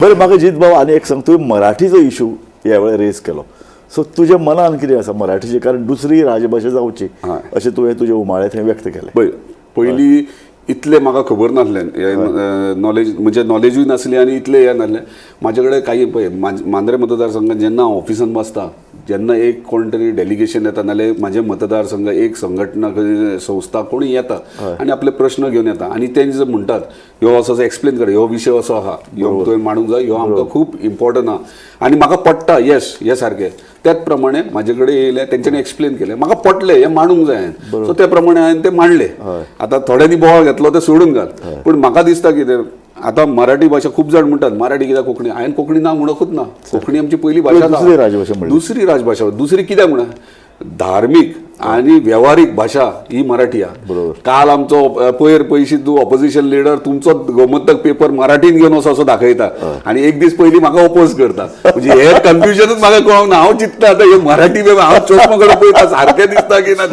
बरं म्हाका जीत भाऊ आनी एक सांग, तुवें मराठीचो इशू ह्या वेळार रेज केलो. सो तुज्या मनान कितें आसा मराठीची, कारण दुसरी राजभाशा जावची अशें तुवें तुजे उमाळे थंय व्यक्त केलें. पळय पयलीं इतलें म्हाका खबर नासलें, नॉलेज म्हणजे नॉलेजूय नासली आनी इतलें हें नासलें. म्हाजे कडेन काही पळय मांद्रे मतदारसंघात जेन्ना हांव ऑफिसान बसता, जेन्ना एक कोण तरी डेलिगेशन येता नाल्यार म्हाजे मतदारसंघ एक संघटना संस्था कोणी येता आनी आपले प्रश्न घेवन येता आनी ते जे म्हणटात ह्यो असो एक्सप्लेन कर, ह्यो विशय असो आहा, ह्यो तुवें मांडूंक जाय, ह्यो आमकां खूब इम्पॉर्टंट आहा आनी म्हाका पडटा. येस हे सारकें. त्याच प्रमाणे म्हाजे कडेन येयलें, तेंच्यांनी एक्सप्लेन केलें, म्हाका पटलें हें मांडूंक जाय. सो त्या प्रमाणे हांवें तें मांडलें. आतां थोड्यांनी बोवाळ घेतलो ते सोडून घाल, पूण म्हाका दिसता कितें आता मराठी भाषा खूप जण म्हणतात मराठी कित्याक कोंकणी. हांवें कोंकणी ना म्हणकूच ना. कोंकणी आमची पहिली भाषा, दुसरी राजभाषा. दुसरी कित्याक म्हणा, धार्मीक आणि व्यावहारिक भाषा ही मराठी आहे. काल आमचो पयर पयशी ऑपोजिशन लिडर तुमचो गोमंतक पेपर मराठीन घेवन असो दाखयता आणि एक दीस पयलीं म्हाका ओपोज करता. म्हणजे हे कन्फ्युजनच म्हाका कळोंक ना. हांव चिंतता आतां हे मराठी हांव चोखमो कडेन पळयता सारकें दिसता की ना.